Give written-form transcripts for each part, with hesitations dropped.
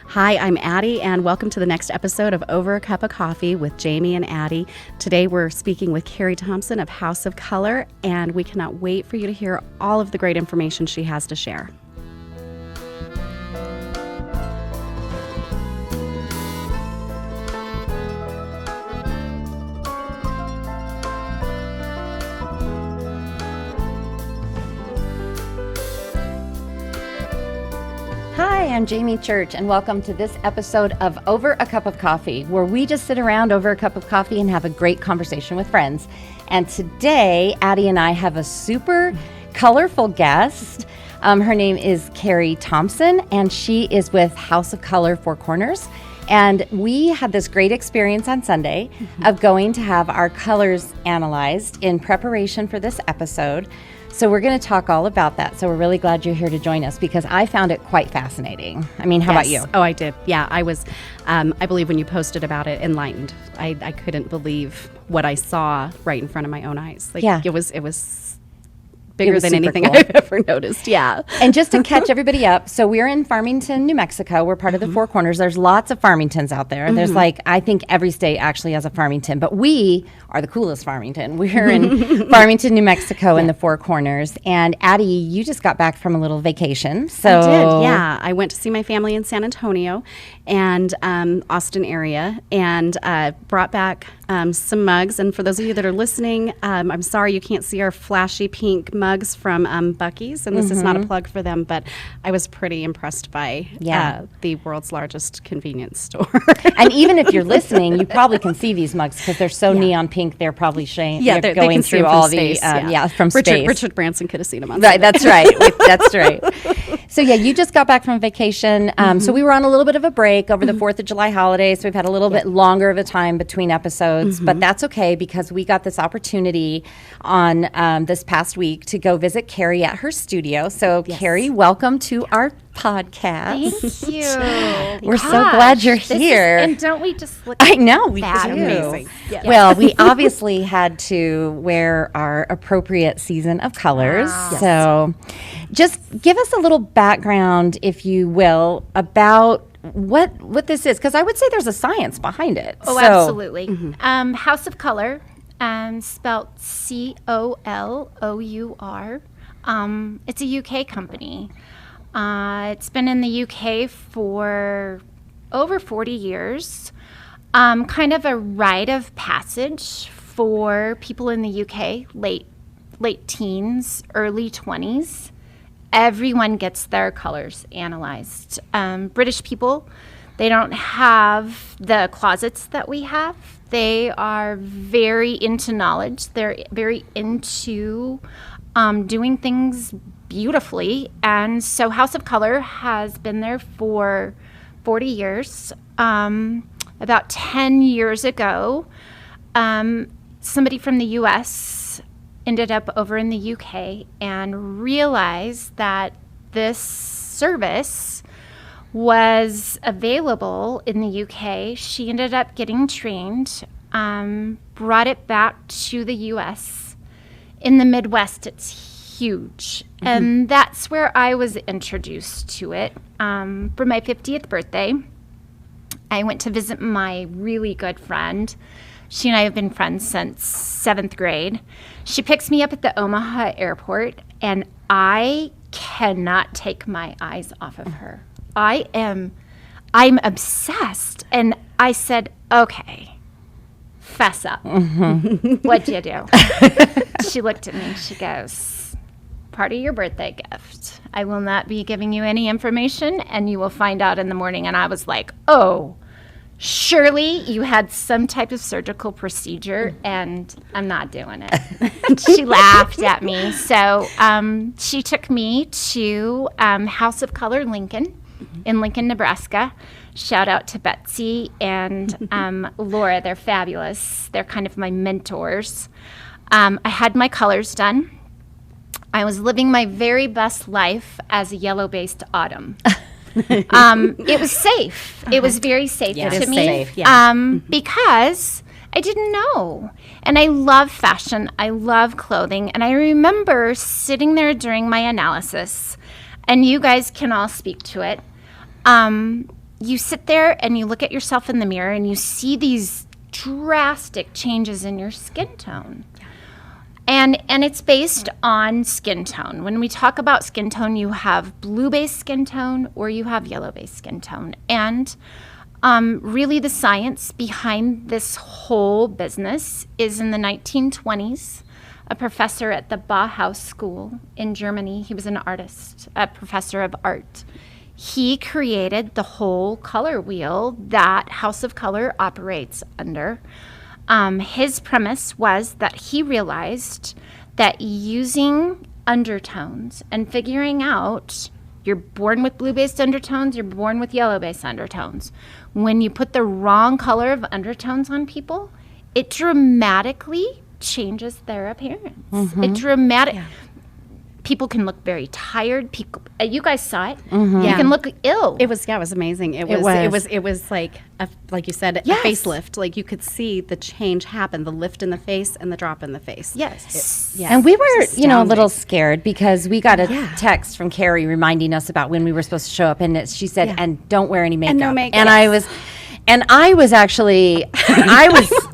Hi, I'm Addie, and welcome to the next episode of Over a Cup of Coffee with Jamie and Addie. Today we're speaking with Carrie Thompson of House of Color, and we cannot wait for you to hear all of the great information she has to share. Hi, I'm Jamie Church, and welcome to this episode of Over a Cup of Coffee, where we just sit around over a cup of coffee and have a great conversation with friends. And today, Addie and I have a super colorful guest. Her name is Carrie Thompson, and she is with House of Color Four Corners. And we had this great experience on Sunday of going to have our colors analyzed in preparation for this episode. So we're going to talk all about that. So we're really glad you're here to join us because I found it quite fascinating. I mean, how about you? Oh, I did. Yeah, I was, I believe when you posted about it, enlightened. I couldn't believe what I saw right in front of my own eyes. It was bigger than anything cool. I've ever noticed. Yeah. And just to catch everybody up, so we're in Farmington, New Mexico. We're part of the Four Corners. There's lots of Farmingtons out there. There's I think every state actually has a Farmington, but we are the coolest Farmington. We're in Farmington, New Mexico in the Four Corners. And Addie, you just got back from a little vacation. So I did, yeah. I went to see my family in San Antonio and Austin area and brought back some mugs. And for those of you that are listening, I'm sorry you can't see our flashy pink mugs from Buc-ee's, and this is not a plug for them, but I was pretty impressed by the world's largest convenience store. And even if you're listening, you probably can see these mugs because they're so neon pink. They're probably they're going through all the from space. Richard Branson could have seen them on right. That's right. That's right. So you just got back from vacation. So we were on a little bit of a break over the 4th of July holiday. So we've had a little bit longer of a time between episodes, but that's okay because we got this opportunity on this past week to go visit Carrie at her studio. So Carrie, welcome to our podcast. Thank you. We're so glad you're here. And don't we just look I know, we do. Amazing. Yes. Well, we obviously had to wear our appropriate season of colors. Wow. So just give us a little background, if you will, about what this is, because I would say there's a science behind it. Oh, absolutely. House of Color, spelled C-O-L-O-U-R. It's a UK company. It's been in the UK for over 40 years. Kind of a rite of passage for people in the UK, late teens, early 20s. Everyone gets their colors analyzed. British people, they don't have the closets that we have. They are very into knowledge. They're very into doing things beautifully. And so House of Color has been there for 40 years. About 10 years ago, somebody from the U.S. ended up over in the UK and realized that this service was available in the UK. She ended up getting trained, brought it back to the U.S. In the Midwest, it's huge. And that's where I was introduced to it. For my 50th birthday, I went to visit my really good friend. She and I have been friends since 7th grade. She picks me up at the Omaha airport, and I cannot take my eyes off of her. I'm obsessed. And I said, okay, fess up. What'd you do? She looked at me and she goes, part of your birthday gift. I will not be giving you any information, and you will find out in the morning. And I was like, oh, surely you had some type of surgical procedure, and I'm not doing it. She laughed at me. So she took me to House of Color Lincoln in Lincoln, Nebraska. Shout out to Betsy and Laura. They're fabulous. They're kind of my mentors. I had my colors done. I was living my very best life as a yellow-based autumn. It was safe. It was very safe to me. Safe, yeah. Because I didn't know. And I love fashion. I love clothing. And I remember sitting there during my analysis, and you guys can all speak to it. you sit there and you look at yourself in the mirror and you see these drastic changes in your skin tone. And it's based on skin tone. When we talk about skin tone, you have blue-based skin tone or you have yellow-based skin tone. And really the science behind this whole business is in the 1920s. A professor at the Bauhaus School in Germany, he was an artist, a professor of art. He created the whole color wheel that House of Color operates under. His premise was that he realized that using undertones and figuring out you're born with blue-based undertones, you're born with yellow-based undertones. When you put the wrong color of undertones on people, it dramatically changes their appearance. It dramatic. Yeah. People can look very tired. People, you guys saw it. You can look ill. It was amazing. It was like you said, a facelift. Like you could see the change happen, the lift in the face and the drop in the face. Yes. And we were, a little scared because we got a text from Carrie reminding us about when we were supposed to show up, and she said, "And don't wear any makeup." And no makeup. And I was actually,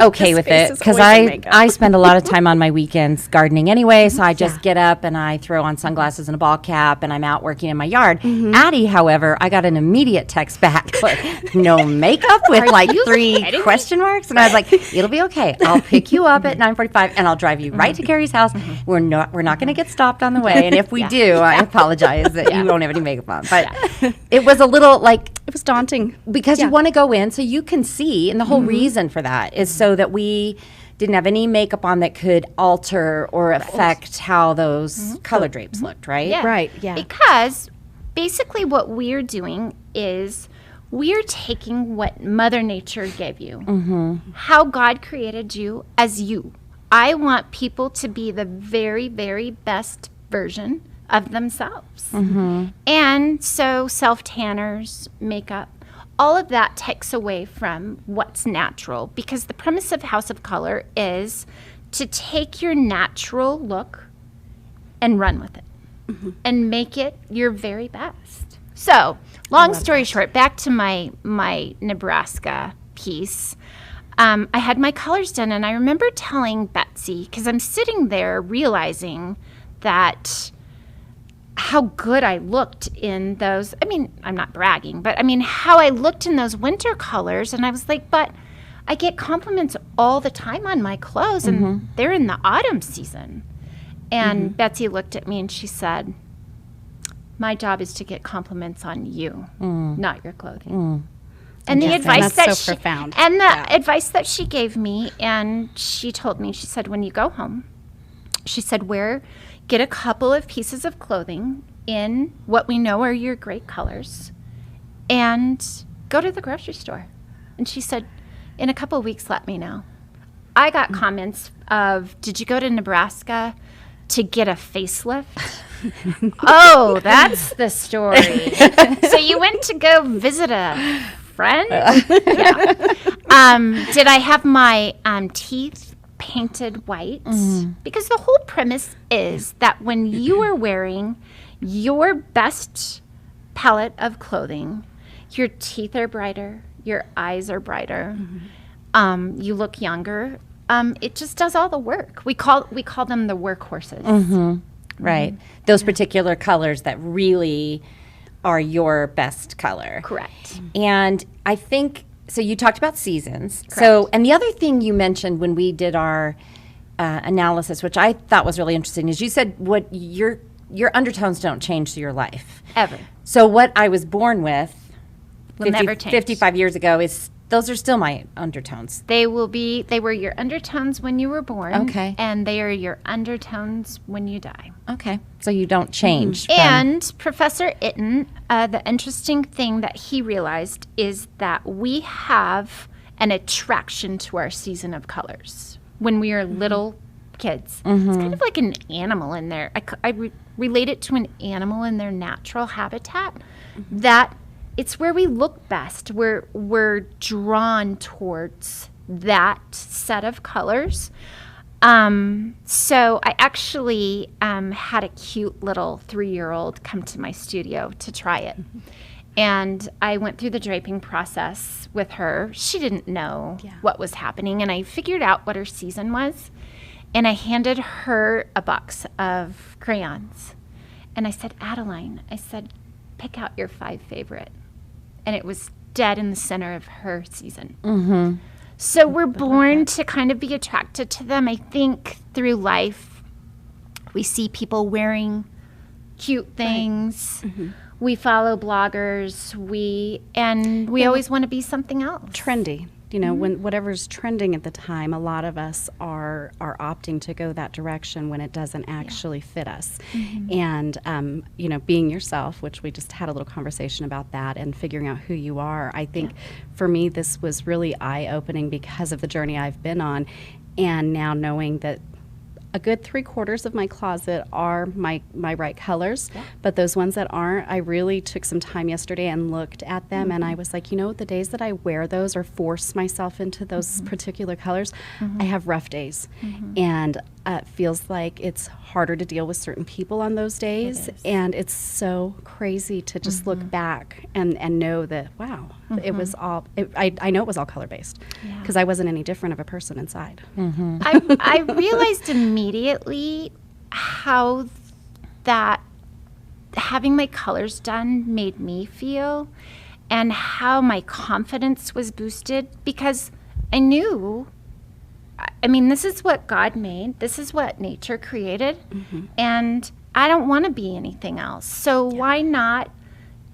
okay with it because I spend a lot of time on my weekends gardening anyway. So I just get up and I throw on sunglasses and a ball cap and I'm out working in my yard. Addie, however, I got an immediate text back, no makeup with like 3 question marks. And I was like, it'll be okay. I'll pick you up at 9:45 and I'll drive you right to Carrie's house. We're not going to get stopped on the way. And if we do, I apologize that you won't have any makeup on. But it was a little it was daunting because you want to go in so you can see, and the whole reason for that is so that we didn't have any makeup on that could alter or affect how those color drapes looked, right? Yeah. Right, yeah. Because basically what we're doing is we're taking what Mother Nature gave you, how God created you as you. I want people to be the very, very best version of themselves. And so self-tanners, makeup, all of that takes away from what's natural, because the premise of House of Color is to take your natural look and run with it and make it your very best. So, long story short, back to my Nebraska piece. I had my colors done, and I remember telling Betsy, because I'm sitting there realizing that how good I looked in those. I mean, I'm not bragging, but I mean how I looked in those winter colors. And I was like, but I get compliments all the time on my clothes, and they're in the autumn season. And Betsy looked at me and she said, my job is to get compliments on you, not your clothing. And the advice profound. And the advice that she gave me, and she told me, she said, when you go home, she said, get a couple of pieces of clothing in what we know are your great colors and go to the grocery store. And she said, in a couple of weeks, let me know. I got comments of, did you go to Nebraska to get a facelift? Oh, that's the story. So you went to go visit a friend? Yeah. Did I have my teeth painted white? Because the whole premise is that when you are wearing your best palette of clothing, your teeth are brighter, your eyes are brighter, you look younger. It just does all the work. We call them the workhorses. Right. Those particular colors that really are your best color. Correct. And I think, so you talked about seasons. Correct. So, and the other thing you mentioned when we did our analysis, which I thought was really interesting, is you said what your undertones don't change through your life. Ever. So what I was born with Will never change. 55 years ago is, those are still my undertones. They were your undertones when you were born. Okay. And they are your undertones when you die. Okay. So you don't change. And Professor Itten, the interesting thing that he realized is that we have an attraction to our season of colors when we are little kids. It's kind of like an animal in there. I relate it to an animal in their natural habitat, that it's where we look best. We're drawn towards that set of colors. So I actually had a cute little 3-year-old come to my studio to try it. And I went through the draping process with her. She didn't know what was happening, and I figured out what her season was. And I handed her a box of crayons. And I said, Adeline, I said, pick out your 5 favorite. And it was dead in the center of her season. Mm-hmm. So we're born to kind of be attracted to them. I think through life, we see people wearing cute things. Right. Mm-hmm. We follow bloggers. We always want to be something else. Trendy. You know, when whatever's trending at the time, a lot of us are opting to go that direction when it doesn't actually fit us. And, you know, being yourself, which we just had a little conversation about that, and figuring out who you are. I think for me, this was really eye-opening because of the journey I've been on. And now knowing that a good 3/4 of my closet are my right colors, but those ones that aren't, I really took some time yesterday and looked at them, and I was like, you know, the days that I wear those or force myself into those particular colors, I have rough days, and it feels like it's harder to deal with certain people on those days, and it's so crazy to just look back and know that, wow, it was all, I know it was all color-based, because I wasn't any different of a person inside. I realized immediately how that having my colors done made me feel, and how my confidence was boosted, because I knew, I mean, this is what God made. This is what nature created. And I don't want to be anything else. So why not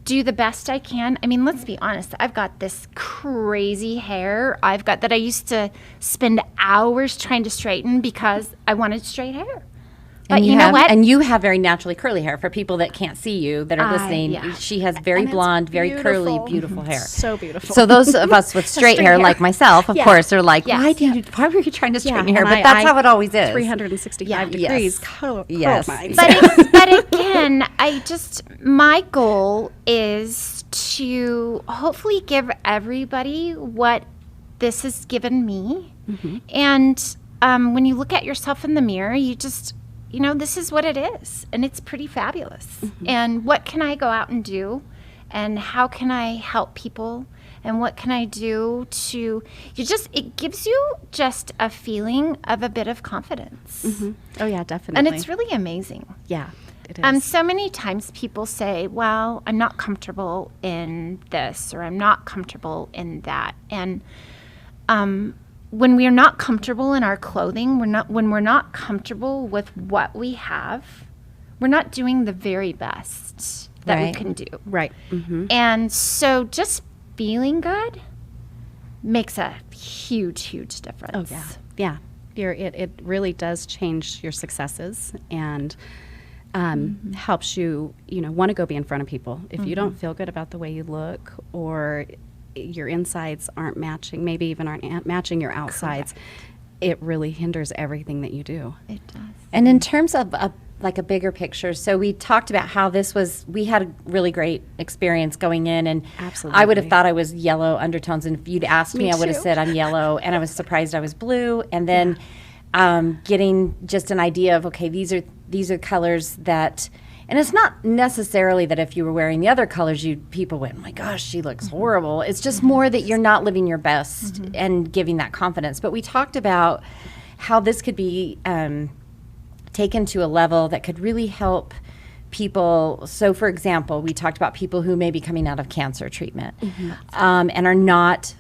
do the best I can? I mean, let's be honest. I've got this crazy hair that I used to spend hours trying to straighten because I wanted straight hair. But And you know what? And you have very naturally curly hair. For people that can't see you, that are listening, she has very And it's blonde, very curly, beautiful. beautiful hair. So beautiful. So those of us with straight hair, like myself, of course, are like, Yes. why were you trying to straighten your hair? and But that's how it always is. 365 degrees. Curl Yes. mine. But again, my goal is to hopefully give everybody what this has given me. And when you look at yourself in the mirror, you just, you know, this is what it is, and it's pretty fabulous. And what can I go out and do, and how can I help people, and what can I do to, it gives you just a feeling of a bit of confidence. Oh, yeah, definitely. And it's really amazing. Yeah, it is. So many times people say, well, I'm not comfortable in this, or I'm not comfortable in that. And when we are not comfortable in our clothing, when we're not comfortable with what we have, we're not doing the very best that we can do. Right. And so just feeling good makes a huge, huge difference. Oh, yeah. Yeah. It really does change your successes, and helps you, you know, want to go be in front of people. If you don't feel good about the way you look, or your insides aren't matching, maybe even aren't matching your outsides, it really hinders everything that you do. It does. And in terms of a bigger picture, so we talked about how we had a really great experience going in, and Absolutely. I would have thought I was yellow undertones, and if you'd asked me, I would have too. said I'm yellow, and I was surprised I was blue, and then getting just an idea of, okay, these are colors that, and it's not necessarily that if you were wearing the other colors, people went, oh my gosh, she looks horrible. It's just more that you're not living your best and giving that confidence. But we talked about how this could be taken to a level that could really help people. So, for example, we talked about people who may be coming out of cancer treatment and are not,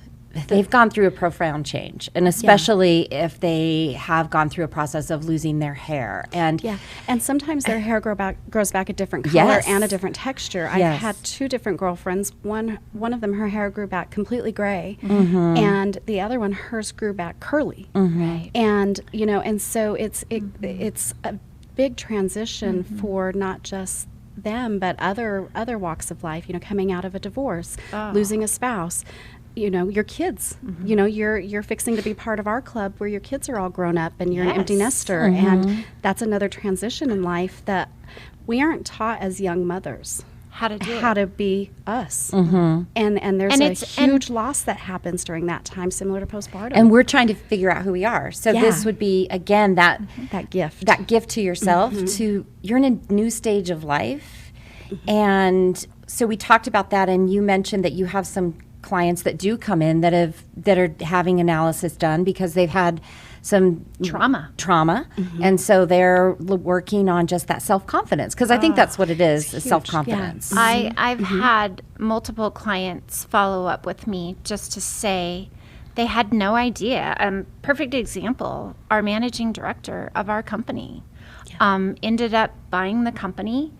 they've gone through a profound change, and especially if they have gone through a process of losing their hair. And and sometimes their hair grows back a different color Yes. and a different texture. I've had 2 different girlfriends. One of them, her hair grew back completely gray, and the other one, hers grew back curly. Right. And you know, and so it's a big transition for not just them, but other walks of life. You know, coming out of a divorce, losing a spouse. You know, your kids, you know, you're fixing to be part of our club where your kids are all grown up and you're an empty nester. And that's another transition in life that we aren't taught as young mothers. How to do How it. to be us. And there's And a it's- huge loss that happens during that time, similar to postpartum. and we're trying to figure out who we are. So this would be, again, that that gift. to yourself, to you're in a new stage of life, and so we talked about that, and you mentioned that you have some clients that do come in that are having analysis done because they've had some trauma, and so they're working on just that self-confidence, because I think that's what it is self-confidence. Yeah. I've had multiple clients follow up with me just to say they had no idea. Perfect example, our managing director of our company ended up buying the company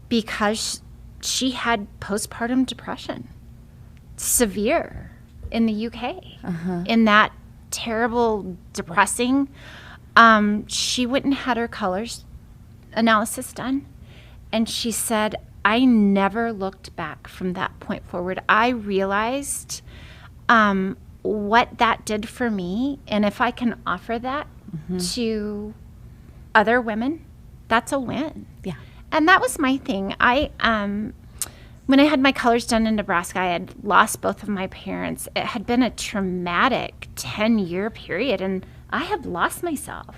because she had postpartum depression, severe, in the UK, in that terrible, depressing. She went and had her colors analysis done, and she said, I never looked back from that point forward. I realized what that did for me, and if I can offer that to other women, that's a win. Yeah. And that was my thing. When I had my colors done in Nebraska, I had lost both of my parents. It had been a traumatic 10-year period, and I had lost myself.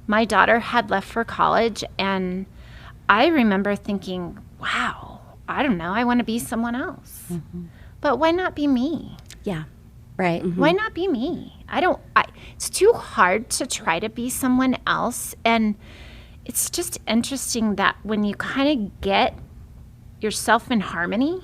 My daughter had left for college, and I remember thinking, wow, I don't know, I want to be someone else. But why not be me? Yeah. Right. Why not be me? It's too hard to try to be someone else, and it's just interesting that when you kind of get yourself in harmony,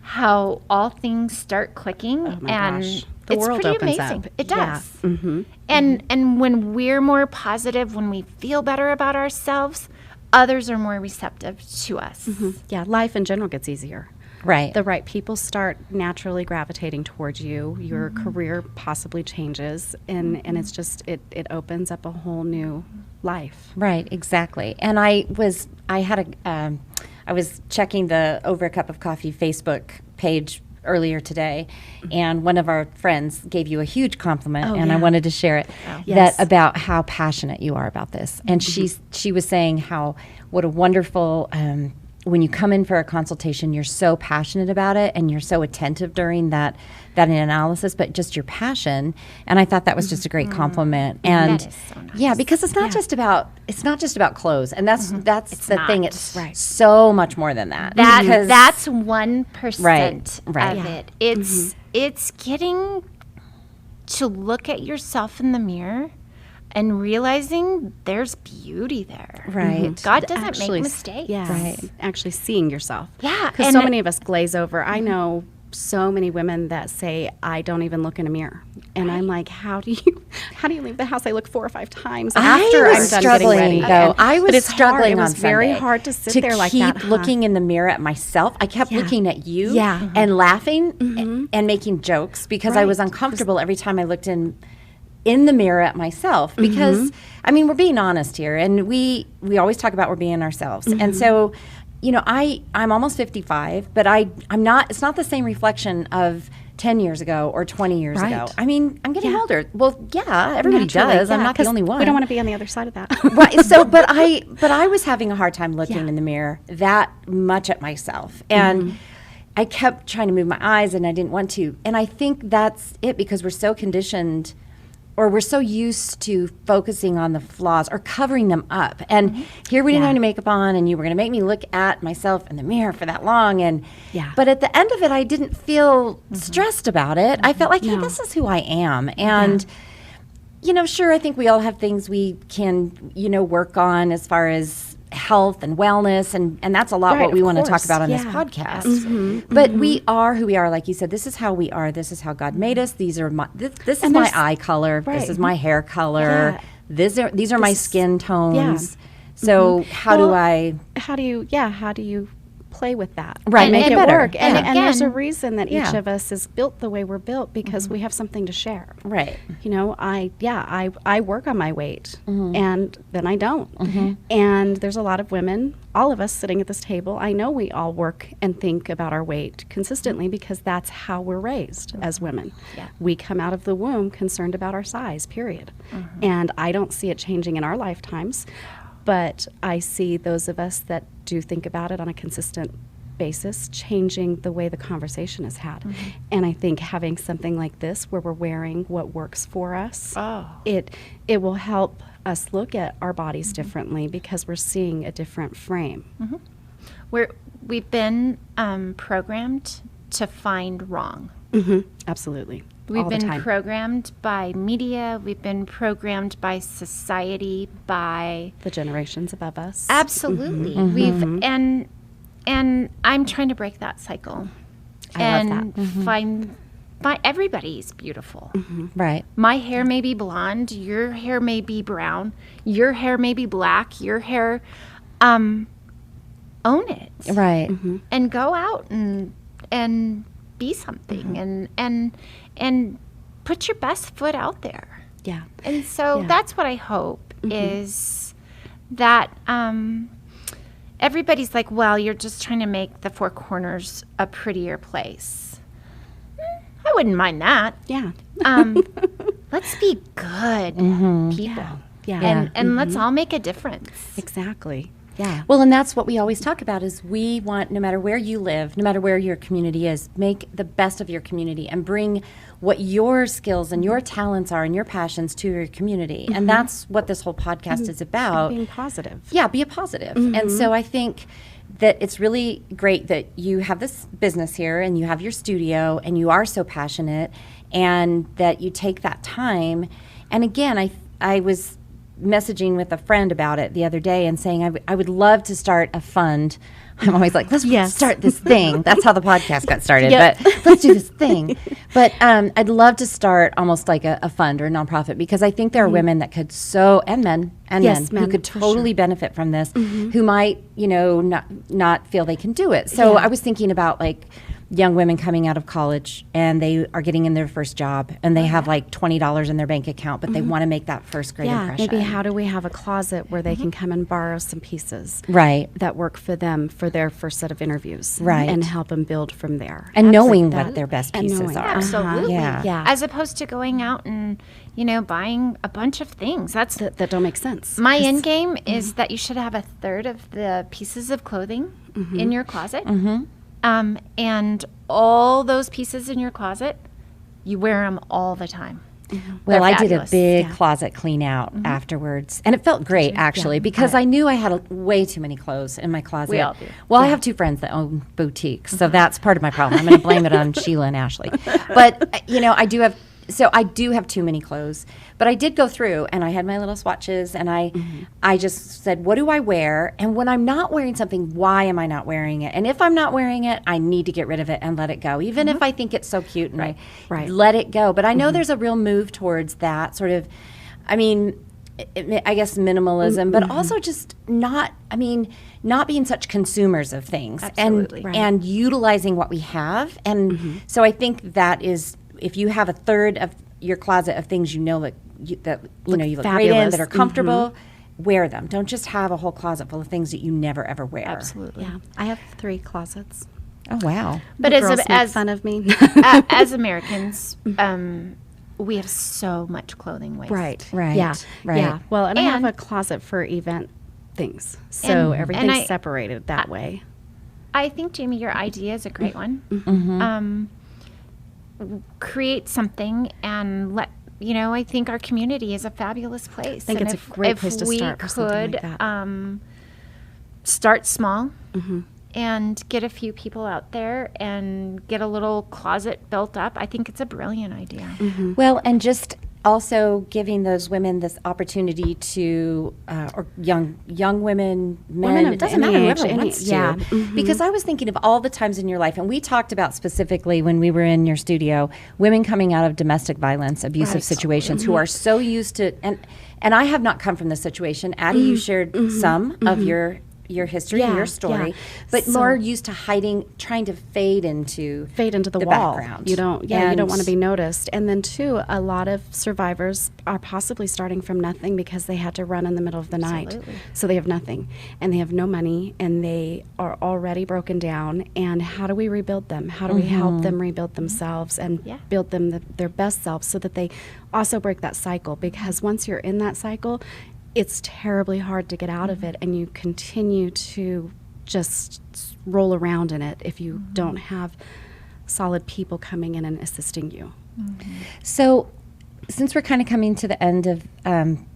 how all things start clicking, and the it's world pretty opens amazing. up. It does. Yeah. And when we're more positive, when we feel better about ourselves, others are more receptive to us. Yeah, life in general gets easier. Right. The right people start naturally gravitating towards you. Your career possibly changes, and it's just it opens up a whole new life. Right, exactly. And I was checking the Over a Cup of Coffee Facebook page earlier today, and one of our friends gave you a huge compliment, and I wanted to share it, Yes. about how passionate you are about this. And she was saying what a wonderful, when you come in for a consultation, you're so passionate about it, and you're so attentive during that analysis, but just your passion. And I thought that was just a great compliment. And That is so nice. yeah, because it's not just about clothes, and that's the thing. not. It's so much more than that. That's 1% Right. of it. It's getting to look at yourself in the mirror and realizing there's beauty there. Right. God doesn't Actually, make mistakes. Yeah. Right. Actually seeing yourself. Yeah, Because and so it- many of us glaze over. I know so many women that say, I don't even look in a mirror. And I'm like, how do you leave the house? I look 4 or 5 times after I'm done getting ready. Though. I was but it's struggling hard. It was on very Sunday hard to sit there like keep that. looking in the mirror at myself. I kept looking at you and laughing and making jokes because I was uncomfortable every time I looked in the mirror at myself, because I mean, we're being honest here, and we always talk about we're being ourselves. And so, you know, I'm almost 55, but I'm not, it's not the same reflection of 10 years ago or 20 years ago. I mean, I'm getting older. Well, yeah, everybody Naturally, does. I'm yeah, not the 'cause only one. We don't want to be on the other side of that. Right. So, but I was having a hard time looking in the mirror that much at myself. And I kept trying to move my eyes, and I didn't want to. And I think that's it, because we're so conditioned, or we're so used to focusing on the flaws or covering them up. And here we didn't have any makeup on, and you were going to make me look at myself in the mirror for that long. And but at the end of it, I didn't feel stressed about it. I felt like, hey, this is who I am. And you know, sure, I think we all have things we can, you know, work on as far as health and wellness, and that's a lot what we want to talk about on this podcast. But we are who we are, like you said. This is how we are. This is how God made us. These are my this is my eye color. This is my hair color. These are my skin tones. So how do you play with that? Right, and make make it it better. work. Yeah. And there's a Again, reason that each of us is built the way we're built, because we have something to share. Right. You know, I work on my weight, and then I don't. And there's a lot of women, all of us sitting at this table, I know we all work and think about our weight consistently, because that's how we're raised as women. We come out of the womb concerned about our size, period. And I don't see it changing in our lifetimes, but I see those of us that do think about it on a consistent basis changing the way the conversation is had. And I think having something like this, where we're wearing what works for us, it will help us look at our bodies differently, because we're seeing a different frame. we've been programmed to find wrong. Absolutely. We've All the been time. programmed by media. We've been programmed by society, by The generations above us. absolutely. We've and I'm trying to break that cycle. I love and find everybody's beautiful. Right. My hair may be blonde, your hair may be brown, your hair may be black, your hair own it. Right. And go out and be something and put your best foot out there. Yeah. And so Yeah. that's what I hope is that everybody's like, well, you're just trying to make the Four Corners a prettier place. I wouldn't mind that. Yeah. Let's be good people. Yeah. And let's all make a difference. Exactly. Yeah. Well, and that's what we always talk about is we want, no matter where you live, no matter where your community is, make the best of your community and bring what your skills and your talents are and your passions to your community. And that's what this whole podcast is about. Being positive. Yeah, be a positive. And so I think that it's really great that you have this business here and you have your studio and you are so passionate and that you take that time. And again, I was messaging with a friend about it the other day and saying I would love to start a fund. I'm always like, let's start this thing. That's how the podcast got started. Yep. But let's do this thing. But I'd love to start almost like a fund or a nonprofit because I think there are women that could and men Yes, who men, could for totally sure. benefit from this, who might, not feel they can do it. So Yeah. I was thinking about like young women coming out of college and they are getting in their first job and they have like $20 in their bank account, but they want to make that first great Yeah. impression. Maybe how do we have a closet where they can come and borrow some pieces Right. that work for them for their first set of interviews. Right. And help them build from there. And knowing That- what their best and pieces knowing. are. Absolutely. Yeah. Yeah. As opposed to going out and, buying a bunch of things. That's That don't make sense. my 'Cause- end game is that you should have a third of the pieces of clothing in your closet. And all those pieces in your closet, you wear them all the time. Well, They're I did a fabulous. big Yeah. closet clean out afterwards, and it felt great actually because I knew I had way too many clothes in my closet. We all do. Well, I have two friends that own boutiques, so that's part of my problem. I'm going to blame it on Sheila and Ashley. But I do have too many clothes. But I did go through and I had my little swatches and I just said, what do I wear? And when I'm not wearing something, why am I not wearing it? And if I'm not wearing it, I need to get rid of it and let it go. Even if I think it's so cute and I let it go. But I know there's a real move towards that sort of, I guess minimalism, but also just not being such consumers of things Absolutely. and utilizing what we have. And so I think that is, if you have a third of your closet of things you look great in, fabulous. that are comfortable, wear them. Don't just have a whole closet full of things that you never ever wear. Absolutely. Yeah. I have 3 closets. Oh wow. But The as girls a- make as fun of me. As Americans, we have so much clothing waste. Right. Yeah. Right. Yeah. Well, and I have And- a closet for event things. So And- everything's and I- separated that way. I think, Jamie, your idea is a great one. Create something and I think our community is a fabulous place. I think And it's a great place to start for something like that. Start small and get a few people out there and get a little closet built up, I think it's a brilliant idea. Well, and just also giving those women this opportunity to, or young women, men, Women of it doesn't any matter, age, whoever any- wants to. yeah. Because I was thinking of all the times in your life, and we talked about specifically when we were in your studio, women coming out of domestic violence, abusive situations, who are so used to, and I have not come from this situation. Addie, you shared some of your history and Yeah, your story, yeah. but So- more used to hiding, trying to fade into the the wall. background. You don't And- want to be noticed. And then too, a lot of survivors are possibly starting from nothing because they had to run in the middle of the night. Absolutely. So they have nothing and they have no money and they are already broken down. And how do we rebuild them? How do we help them rebuild themselves and Yeah. build them their best selves so that they also break that cycle? Because once you're in that cycle, it's terribly hard to get out of it, and you continue to just roll around in it if you don't have solid people coming in and assisting you. So, since we're kind of coming to the end of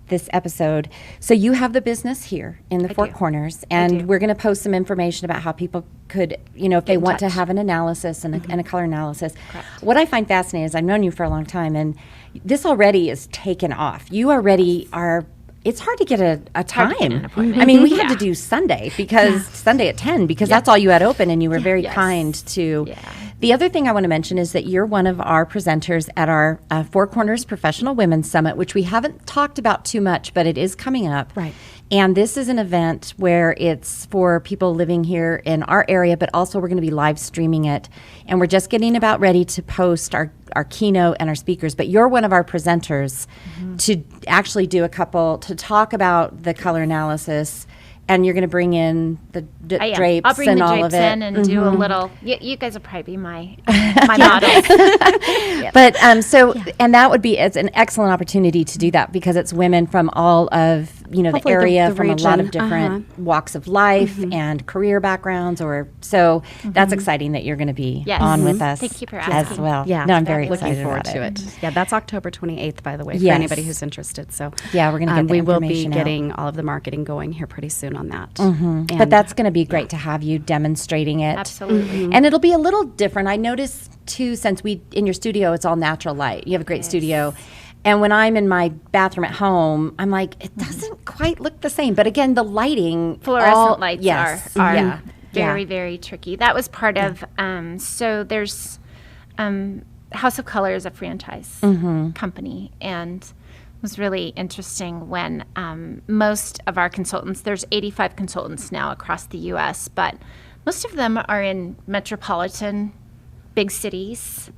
this episode. So you have the business here in the Four do. Corners, do. and we're going to post some information about how people could, if they want to touch. have an analysis and a color analysis. What I find fascinating is I've known you for a long time, and this already is taken off. You already are. It's hard to get a time. I mean, we had to do Sunday Sunday at 10 because that's all you had open, and you were very kind to. Yeah. The other thing I want to mention is that you're one of our presenters at our Four Corners Professional Women's Summit, which we haven't talked about too much, but it is coming up. Right. And this is an event where it's for people living here in our area, but also we're going to be live streaming it. And we're just getting about ready to post our keynote and our speakers. But you're one of our presenters to actually do to talk about the color analysis. And you're going to bring in the drapes I'll bring and the all drapes of it. in and do a little. You guys will probably be my models. But and that would be it's an excellent opportunity to do that because it's women from all of the Hopefully area, the from a lot of region. different walks of life and career backgrounds. That's exciting that you're going to be Yes. on with us. Thank you for as asking. well. Yeah, no, I'm very looking excited forward about to it. Yeah, that's October 28th, by the way, for Yes. anybody who's interested. So Yeah, we're gonna get the we will be information out. getting all of the marketing going here pretty soon on that. But that's going to be great to have you demonstrating it. Absolutely. And it'll be a little different. I noticed too, since in your studio, it's all natural light. You have a great studio. And when I'm in my bathroom at home, I'm like, it doesn't quite look the same. But again, the lighting. Fluorescent lights are yeah. very, very tricky. That was part of, so there's House of Color is a franchise company. And it was really interesting when most of our consultants, there's 85 consultants now across the U.S., but most of them are in metropolitan big cities.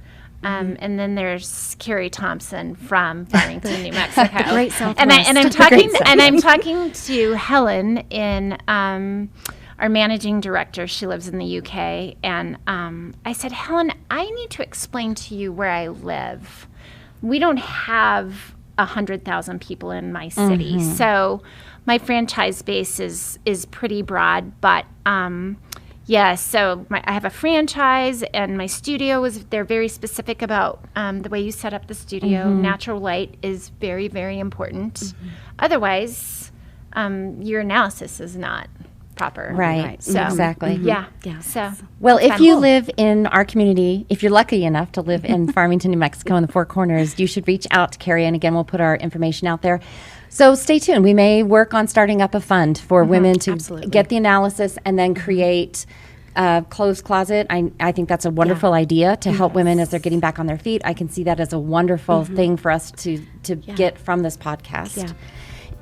And then there's Carrie Thompson from Farmington, New Mexico. Great Southwest. And I'm talking to Helen in our managing director. She lives in the UK, and I said, Helen, I need to explain to you where I live. We don't have 100,000 people in my city, so my franchise base is pretty broad, but. So I have a franchise, and my studio they're very specific about the way you set up the studio. Natural light is very, very important. Otherwise, your analysis is not proper. Right. So, exactly. Yeah. Yes. So, Well, it's if fun. you live in our community, if you're lucky enough to live in Farmington, New Mexico in the Four Corners, you should reach out to Carrie. And again, we'll put our information out there. So stay tuned. We may work on starting up a fund for women to absolutely. get the analysis and then create closed closet. I think that's a wonderful idea to help women as they're getting back on their feet. I can see that as a wonderful thing for us to get from this podcast. Yeah.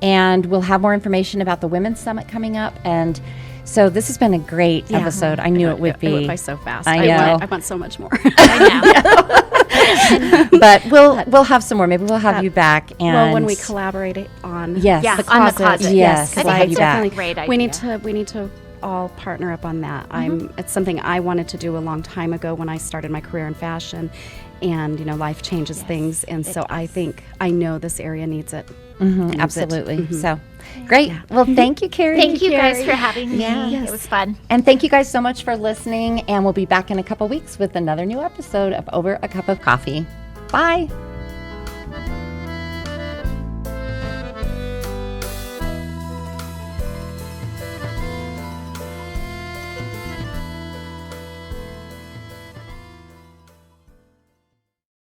And we'll have more information about the Women's Summit coming up. And so this has been a great episode. I knew it would be. It went by so fast. I know. I want so much more. I know. But we'll have some more. Maybe we'll have you back. And Well, when we collaborate on Yes. Yeah, the on the closet. closet. Yes, I we'll think have it's you back. definitely a great idea. We need to all partner up on that. It's something I wanted to do a long time ago when I started my career in fashion, and life changes things, and so I know this area needs it. Needs it. Absolutely. So great. Well, thank you, Carrie. Thank you guys for having me. Yeah. It was fun. And thank you guys so much for listening. And we'll be back in a couple weeks with another new episode of Over a Cup of Coffee. Bye.